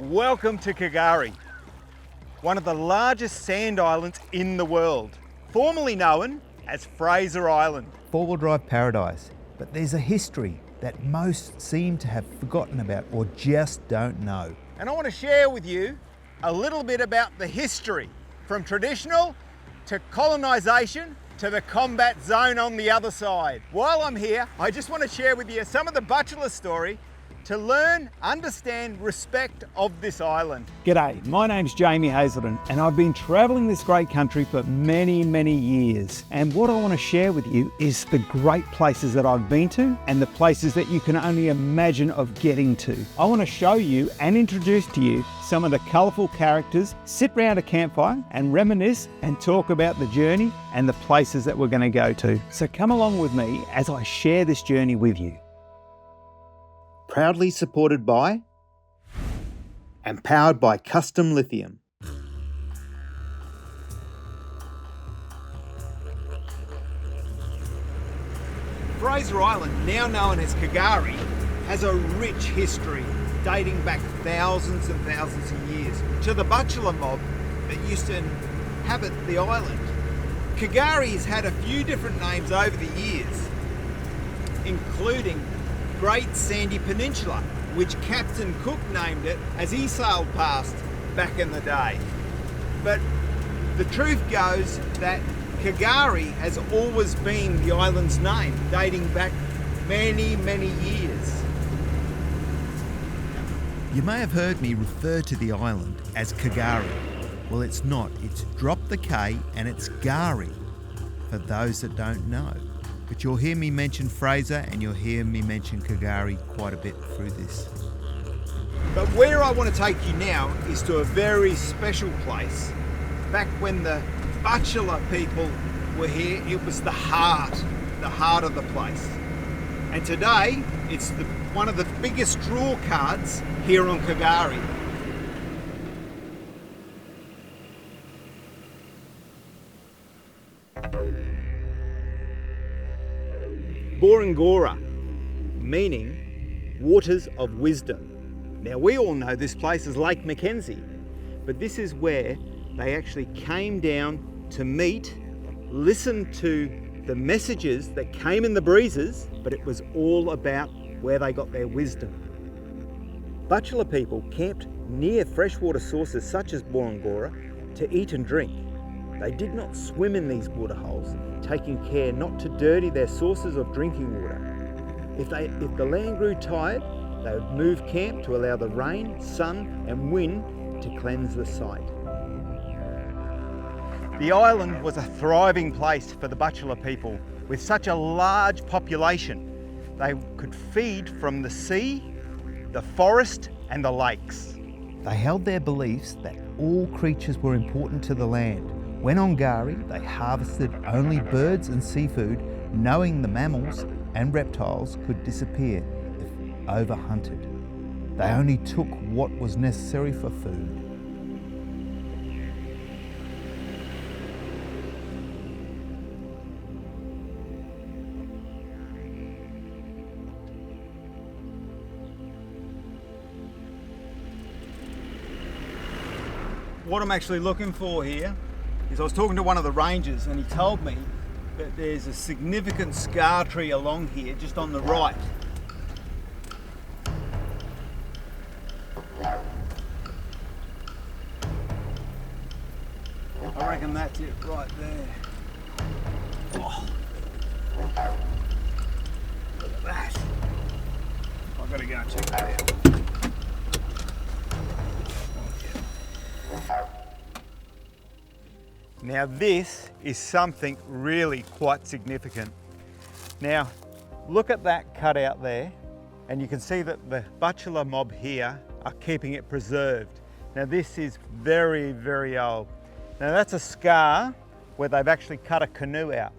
Welcome to Kagari, one of the largest sand islands in the world, formerly known as Fraser Island. Four-wheel drive paradise, but there's a history that most seem to have forgotten about or just don't know. And I want to share with you a little bit about the history, from traditional to colonisation to the combat zone on the other side. While I'm here, I just want to share with you some of the bachelor story to learn, understand, respect of this island. G'day, my name's Jamie Hazelden and I've been travelling this great country for many years. And what I want to share with you is the great places that I've been to and the places that you can only imagine of getting to. I want to show you and introduce to you some of the colourful characters, sit round a campfire and reminisce and talk about the journey and the places that we're going to go to. So come along with me as I share this journey with you. Proudly supported by and powered by Custom Lithium. Fraser Island, now known as Kagari, has a rich history dating back thousands and thousands of years to the bachelor mob that used to inhabit the island. Kagari's had a few different names over the years, including Great Sandy Peninsula, which Captain Cook named it as he sailed past back in the day. But the truth goes that Kagari has always been the island's name, dating back many years. You may have heard me refer to the island as Kagari. Well, it's not. It's drop the K and it's Gari, for those that don't know. But you'll hear me mention Fraser and you'll hear me mention Kagari quite a bit through this. But where I want to take you now is to a very special place. Back when the bachelor people were here, it was the heart of the place. And today, it's one of the biggest draw cards here on Kagari. Borangora, meaning waters of wisdom. Now we all know this place is Lake McKenzie, but this is where they actually came down to meet, listen to the messages that came in the breezes, but it was all about where they got their wisdom. Bachelor people camped near freshwater sources such as Borangora to eat and drink. They did not swim in these waterholes, taking care not to dirty their sources of drinking water. If the land grew tired, they would move camp to allow the rain, sun and wind to cleanse the site. The island was a thriving place for the bachelor people. With such a large population, they could feed from the sea, the forest and the lakes. They held their beliefs that all creatures were important to the land. When on Gari, they harvested only birds and seafood, knowing the mammals and reptiles could disappear if overhunted. They only took what was necessary for food. What I'm actually looking for here is I was talking to one of the rangers and he told me that there's a significant scar tree along here just on the right. I reckon that's it right there. Oh. Look at that. I've got to go and check that out. Now this is something really quite significant. Now look at that cutout there and you can see that the bachelor mob here are keeping it preserved. Now this is very old. Now that's a scar where they've actually cut a canoe out,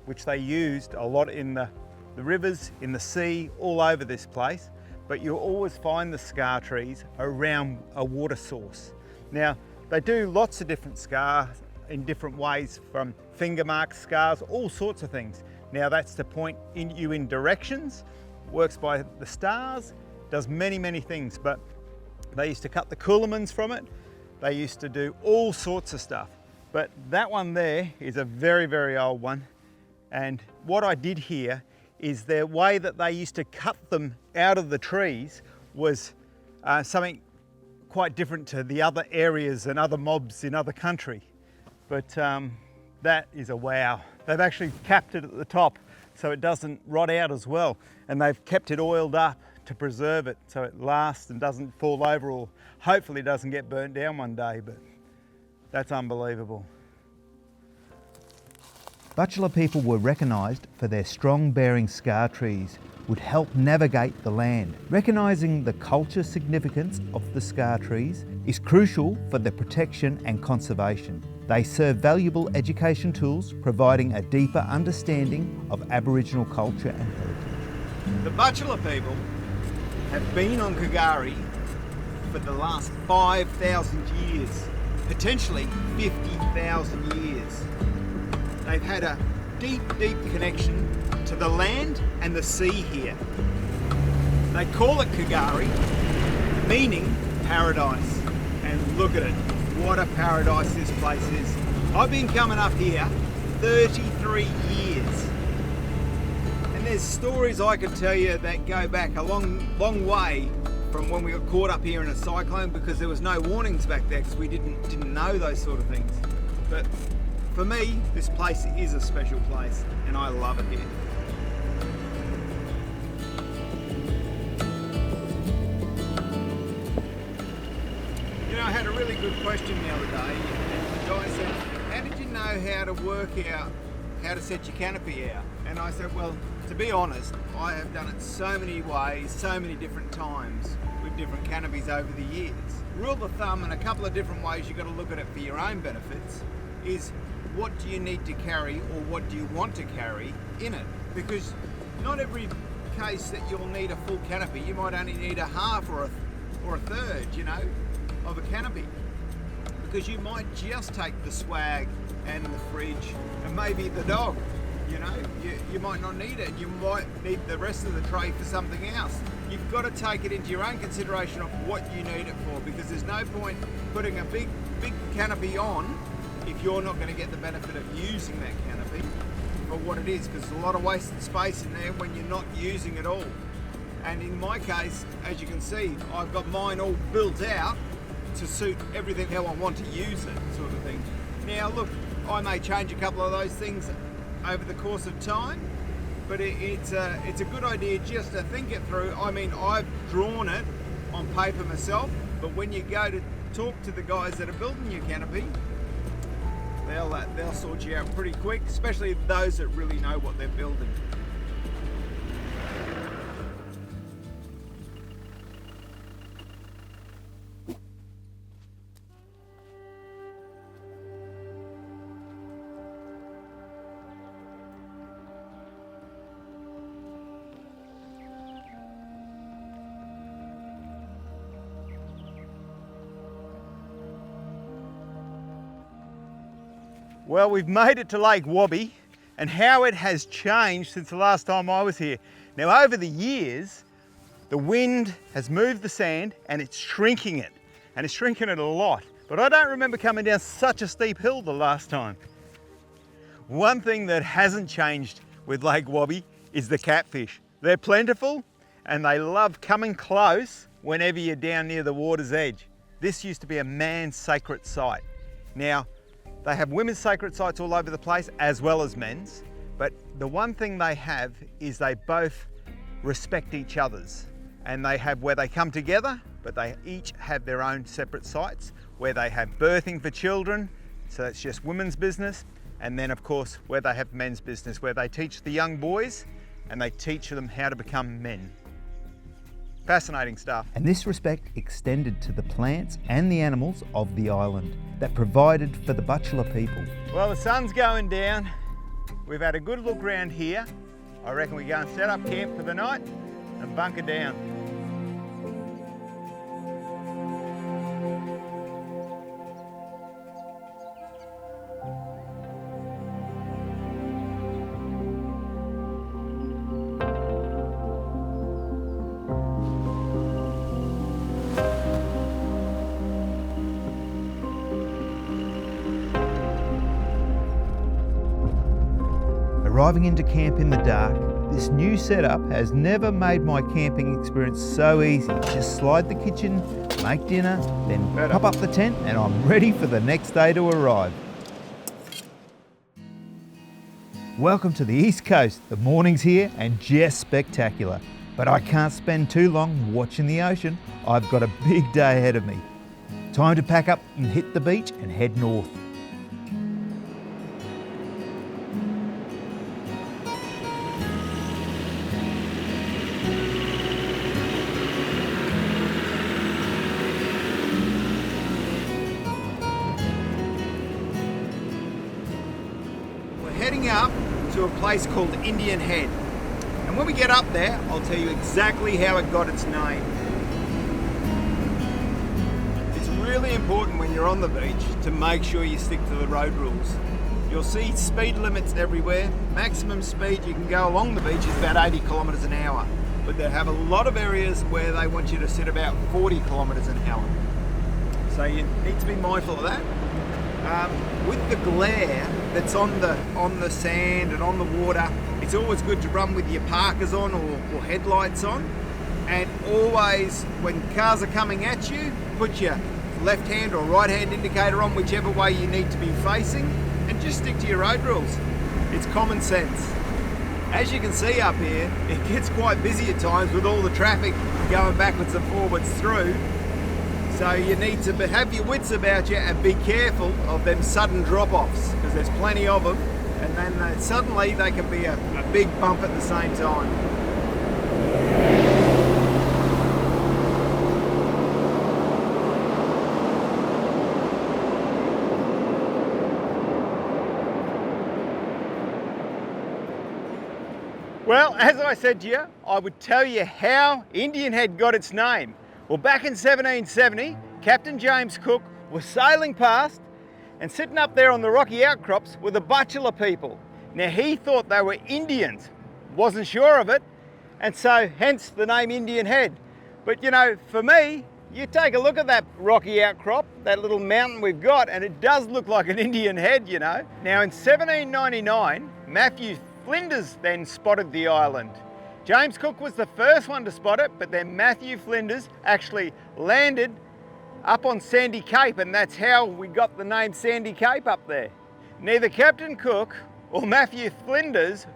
which they used a lot in the rivers, in the sea, all over this place. But you'll always find the scar trees around a water source. Now they do lots of different scars in different ways, from finger marks, scars, all sorts of things. Now that's to point you in directions, works by the stars, does many things, but They used to cut the coolamans from it. They used to do all sorts of stuff. But that one there is a very, very old one. And what I did here is the way that they used to cut them out of the trees was something quite different to the other areas and other mobs in other country. But that is a wow. They've actually capped it at the top so it doesn't rot out as well. And they've kept it oiled up to preserve it so it lasts and doesn't fall over, or hopefully doesn't get burnt down one day, but that's unbelievable. Bachelor people were recognised for their strong bearing scar trees, would help navigate the land. Recognising the culture significance of the scar trees is crucial for their protection and conservation. They serve valuable education tools, providing a deeper understanding of Aboriginal culture and heritage. The Bachelor people have been on Kagari for the last 5,000 years, potentially 50,000 years. They've had a deep, deep connection to the land and the sea here. They call it Kagari, meaning paradise. And look at it, what a paradise this place is. I've been coming up here 33 years. And there's stories I could tell you that go back a long way from when we got caught up here in a cyclone, because there was no warnings back there because we didn't know those sort of things. But for me, this place is a special place and I love it here. You know, I had a really good question the other day, and the guy said, how did you know how to work out how to set your canopy out? And I said, well, to be honest, I have done it so many ways, so many different times with different canopies over the years. Rule of thumb, and a couple of different ways you've got to look at it for your own benefits, is what do you need to carry, or what do you want to carry in it? Because not every case that you'll need a full canopy, you might only need a half or a third, you know, of a canopy. Because you might just take the swag and the fridge and maybe the dog, you know, you might not need it. You might need the rest of the tray for something else. You've got to take it into your own consideration of what you need it for, because there's no point putting a big canopy on if you're not going to get the benefit of using that canopy for what it is, because there's a lot of wasted space in there when you're not using it all. And in my case, as you can see, I've got mine all built out to suit everything how I want to use it, sort of thing. Now look, I may change a couple of those things over the course of time, but it's a good idea just to think it through. I mean, I've drawn it on paper myself, but when you go to talk to the guys that are building your canopy, they'll sort you out pretty quick, especially those that really know what they're building. Well, we've made it to Lake Wabby, and how it has changed since the last time I was here. Now, over the years, the wind has moved the sand and it's shrinking it, and it's shrinking it a lot. But I don't remember coming down such a steep hill the last time. One thing that hasn't changed with Lake Wabby is the catfish. They're plentiful and they love coming close whenever you're down near the water's edge. This used to be a man's sacred site. Now, they have women's sacred sites all over the place as well as men's, but the one thing they have is they both respect each other's, and they have where they come together, but they each have their own separate sites where they have birthing for children, so that's just women's business, and then of course where they have men's business, where they teach the young boys and they teach them how to become men. Fascinating stuff. And this respect extended to the plants and the animals of the island that provided for the Bachelor people. Well, the sun's going down. We've had a good look around here. I reckon we go and set up camp for the night and bunker down. driving into camp in the dark, this new setup has never made my camping experience so easy. Just slide the kitchen, make dinner, then pop up the tent and I'm ready for the next day to arrive. Welcome to the East Coast. The morning's here and just spectacular. But I can't spend too long watching the ocean. I've got a big day ahead of me. Time to pack up and hit the beach and head north. We're heading up to a place called Indian Head. And when we get up there, I'll tell you exactly how it got its name. It's really important when you're on the beach to make sure you stick to the road rules. You'll see speed limits everywhere. Maximum speed you can go along the beach is about 80 kilometres an hour. But they have a lot of areas where they want you to sit about 40 kilometres an hour. So you need to be mindful of that. With the glare that's on the sand and on the water, it's always good to run with your parkers on or headlights on. And always, when cars are coming at you, put your left hand or right hand indicator on, whichever way you need to be facing, and just stick to your road rules. It's common sense. As you can see up here, it gets quite busy at times with all the traffic going backwards and forwards through. So you need to have your wits about you and be careful of them sudden drop-offs, because there's plenty of them, and then suddenly they can be a big bump at the same time. Well, as I said to you, I would tell you how Indian Head got its name. Well, back in 1770, Captain James Cook was sailing past and sitting up there on the rocky outcrops with a bachelor people. Now, he thought they were Indians, wasn't sure of it, and so hence the name Indian Head. But you know, for me, you take a look at that rocky outcrop, that little mountain we've got, and it does look like an Indian head, you know. Now, in 1799, Matthew Flinders then spotted the island. James Cook was the first one to spot it, but then Matthew Flinders actually landed up on Sandy Cape, and that's how we got the name Sandy Cape up there. Neither Captain Cook or Matthew Flinders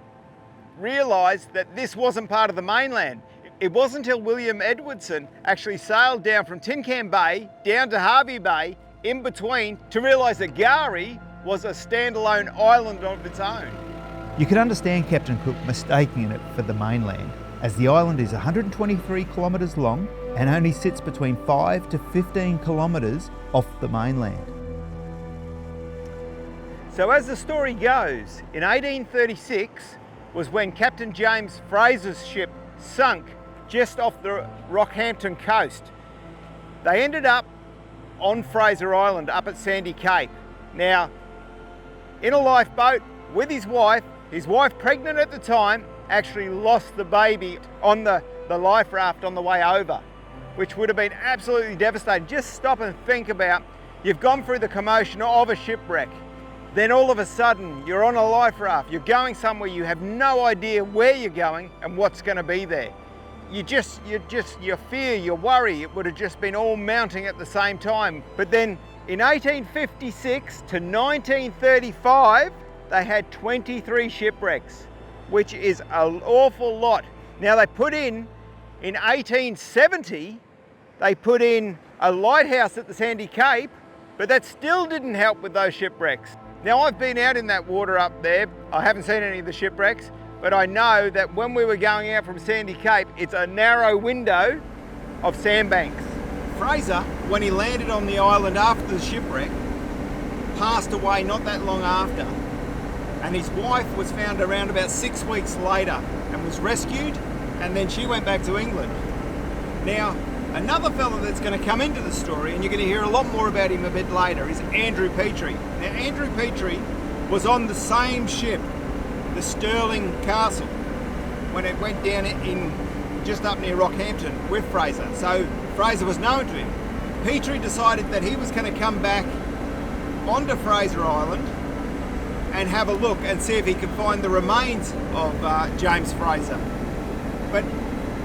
realised that this wasn't part of the mainland. It wasn't until William Edwardson actually sailed down from Tin Can Bay down to Hervey Bay in between to realise that Gari was a standalone island of its own. You can understand Captain Cook mistaking it for the mainland, as the island is 123 kilometres long and only sits between 5 to 15 kilometres off the mainland. So as the story goes, in 1836 was when Captain James Fraser's ship sunk just off the Rockhampton coast. They ended up on Fraser Island up at Sandy Cape. Now, in a lifeboat with his wife pregnant at the time, actually lost the baby on the life raft on the way over, which would have been absolutely devastating. Just stop and think about, you've gone through the commotion of a shipwreck, then all of a sudden you're on a life raft, you're going somewhere, you have no idea where you're going and what's going to be there. Your fear, your worry, it would have just been all mounting at the same time. But then in 1856 to 1935, they had 23 shipwrecks, which is an awful lot. Now they put in 1870, they put in a lighthouse at the Sandy Cape, but that still didn't help with those shipwrecks. Now I've been out in that water up there, I haven't seen any of the shipwrecks, but I know that when we were going out from Sandy Cape, it's a narrow window of sandbanks. Fraser, when he landed on the island after the shipwreck, passed away not that long after. And his wife was found around about 6 weeks later and was rescued, and then she went back to England. Now, another fella that's going to come into the story, and you're going to hear a lot more about him a bit later, is Andrew Petrie. Now, Andrew Petrie was on the same ship, the Stirling Castle, when it went down in just up near Rockhampton with Fraser. So Fraser was known to him. Petrie decided that he was going to come back onto Fraser Island and have a look and see if he can find the remains of James Fraser. But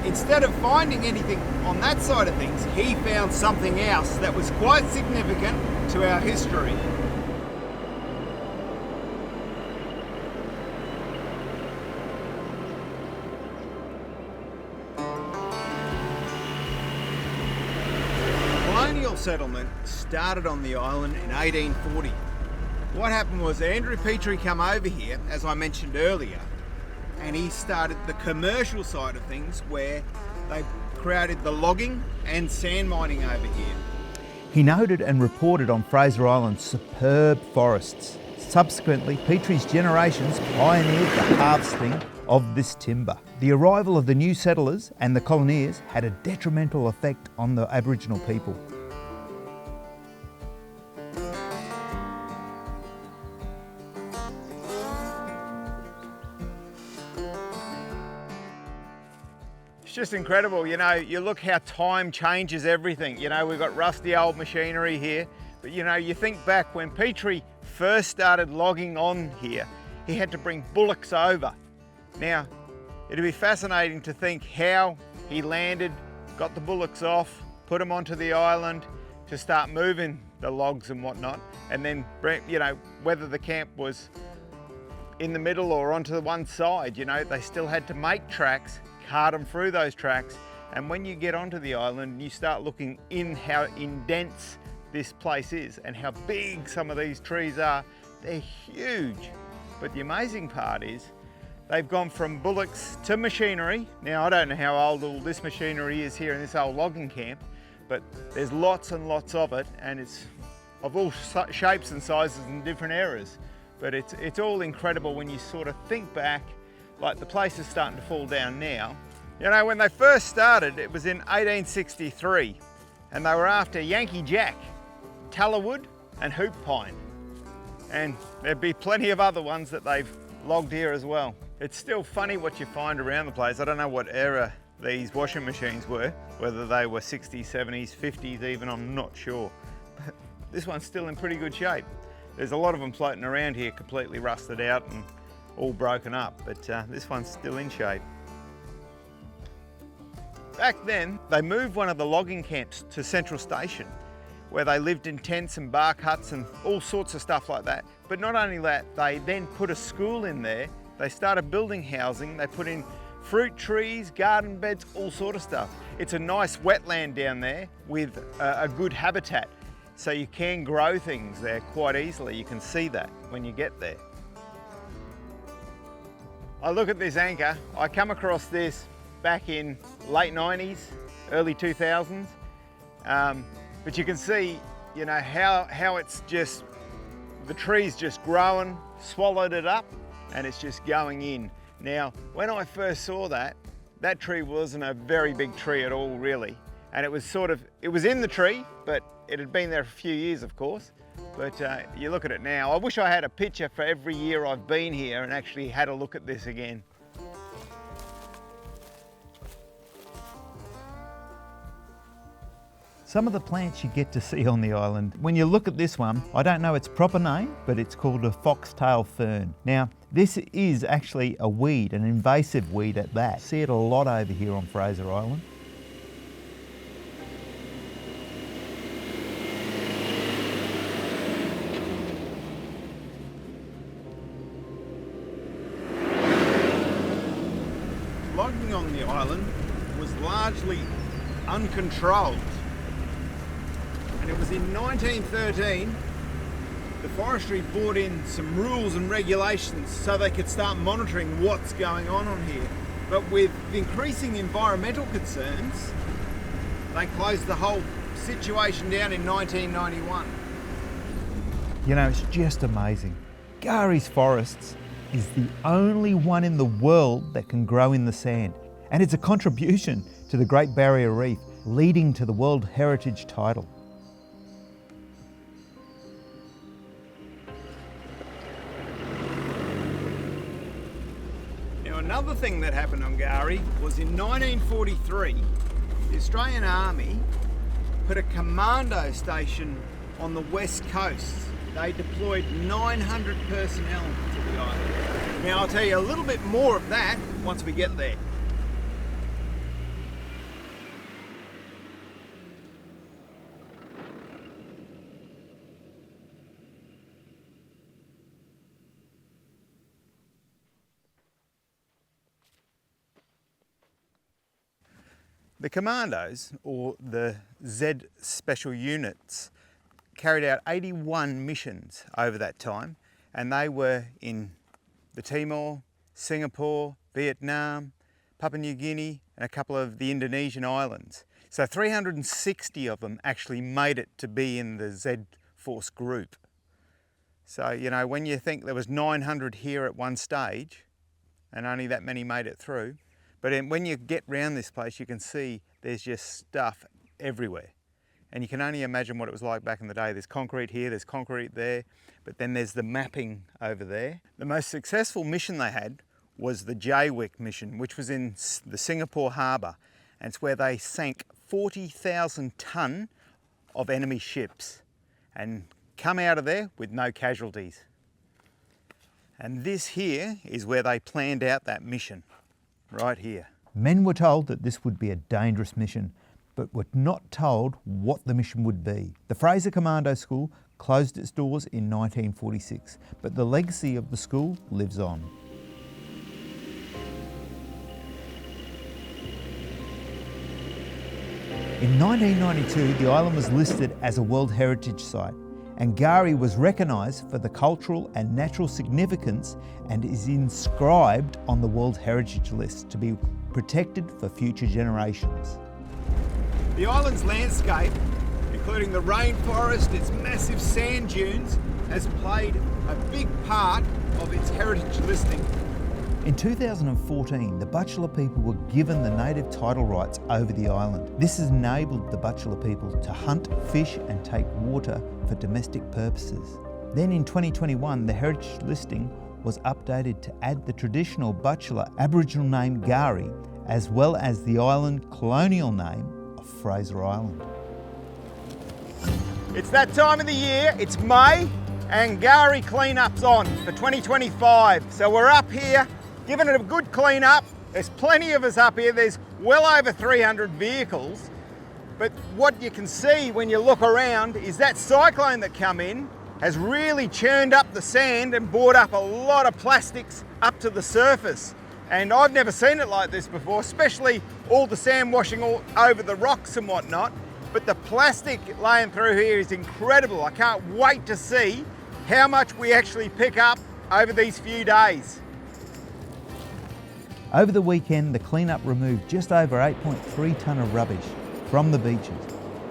instead of finding anything on that side of things, he found something else that was quite significant to our history. Colonial settlement started on the island in 1840. What happened was Andrew Petrie came over here, as I mentioned earlier, and he started the commercial side of things where they created the logging and sand mining over here. He noted and reported on Fraser Island's superb forests. Subsequently, Petrie's generations pioneered the harvesting of this timber. The arrival of the new settlers and the coloniers had a detrimental effect on the Aboriginal people. It's just incredible, you know, you look how time changes everything. You know, we've got rusty old machinery here, but you know, you think back when Petrie first started logging on here, he had to bring bullocks over. Now, it'd be fascinating to think how he landed, got the bullocks off, put them onto the island to start moving the logs and whatnot, and then, you know, whether the camp was in the middle or onto the one side, you know, they still had to make tracks, cart them through those tracks, and when you get onto the island, you start looking in how dense this place is and how big some of these trees are. They're huge. But the amazing part is they've gone from bullocks to machinery. Now, I don't know how old all this machinery is here in this old logging camp, but there's lots and lots of it, and it's of all shapes and sizes and different eras. But it's all incredible when you sort of think back, like the place is starting to fall down now. You know, when they first started, it was in 1863, and they were after Yankee Jack, tallowood and hoop pine. And there'd be plenty of other ones that they've logged here as well. It's still funny what you find around the place. I don't know what era these washing machines were, whether they were 60s, 70s, 50s even, I'm not sure. But this one's still in pretty good shape. There's a lot of them floating around here completely rusted out and all broken up, but this one's still in shape. Back then, they moved one of the logging camps to Central Station, where they lived in tents and bark huts and all sorts of stuff like that. But not only that, they then put a school in there. They started building housing. They put in fruit trees, garden beds, all sort of stuff. It's a nice wetland down there with a good habitat. So you can grow things there quite easily. You can see that when you get there. I look at this anchor. I come across this back in late 90s, early 2000s. But you can see, you know, how it's just, the tree's just growing, swallowed it up, and it's just going in. Now, when I first saw that tree wasn't a very big tree at all, really. And it was in the tree, but it had been there for a few years, of course. But you look at it now. I wish I had a picture for every year I've been here and actually had a look at this again. Some of the plants you get to see on the island. When you look at this one, I don't know its proper name, but it's called a foxtail fern. Now, this is actually a weed, an invasive weed at that. See it a lot over here on Fraser Island. Logging on the island was largely uncontrolled. And it was in 1913, the forestry brought in some rules and regulations so they could start monitoring what's going on here. But with increasing environmental concerns, they closed the whole situation down in 1991. You know, it's just amazing. Gary's Forests is the only one in the world that can grow in the sand. And it's a contribution to the Great Barrier Reef, leading to the World Heritage title. Now, another thing that happened on Gari was in 1943, the Australian Army put a commando station on the west coast. they deployed 900 personnel to the island. Now I'll tell you a little bit more of that once we get there. The Commandos, or the Z Special Units, carried out 81 missions over that time, and they were in the Timor, Singapore, Vietnam, Papua New Guinea, and a couple of the Indonesian islands. So 360 of them actually made it to be in the Z Force group. So, you know, when you think there was 900 here at one stage, and only that many made it through, but when you get round this place, you can see there's just stuff everywhere. And you can only imagine what it was like back in the day. There's concrete here, there's concrete there, but then there's the mapping over there. The most successful mission they had was the Jaywick mission, which was in the Singapore harbour. And it's where they sank 40,000 tonne of enemy ships and come out of there with no casualties. And this here is where they planned out that mission. Right here. Men were told that this would be a dangerous mission, but were not told what the mission would be. The Fraser Commando School closed its doors in 1946, but the legacy of the school lives on. In 1992, the island was listed as a World Heritage Site, and Gari was recognised for the cultural and natural significance and is inscribed on the World Heritage List to be protected for future generations. The island's landscape, including the rainforest, its massive sand dunes, has played a big part of its heritage listing. In 2014, the Butchulla people were given the native title rights over the island. This has enabled the Butchulla people to hunt, fish and take water for domestic purposes. Then in 2021, the heritage listing was updated to add the traditional Butchulla Aboriginal name Gari, as well as the island colonial name of Fraser Island. It's that time of the year, it's May, and Gari cleanup's on for 2025. So we're up here giving it a good clean up. There's plenty of us up here. There's well over 300 vehicles. But what you can see when you look around is that cyclone that come in has really churned up the sand and brought up a lot of plastics up to the surface. And I've never seen it like this before, especially all the sand washing all over the rocks and whatnot. But the plastic laying through here is incredible. I can't wait to see how much we actually pick up over these few days. Over the weekend, the cleanup removed just over 8.3 tonne of rubbish from the beaches.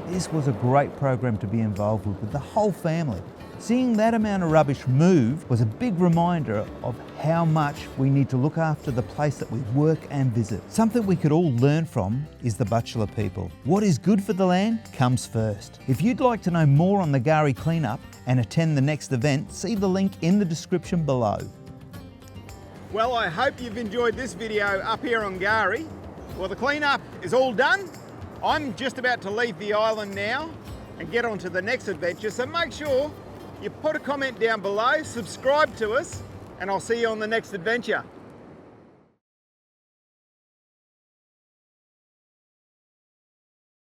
This was a great program to be involved with the whole family. Seeing that amount of rubbish moved was a big reminder of how much we need to look after the place that we work and visit. Something we could all learn from is the Butchulla people. What is good for the land comes first. If you'd like to know more on the Gari cleanup and attend the next event, see the link in the description below. Well, I hope you've enjoyed this video up here on Gari. Well, the cleanup is all done. I'm just about to leave the island now and get on to the next adventure, so make sure you put a comment down below, subscribe to us, and I'll see you on the next adventure.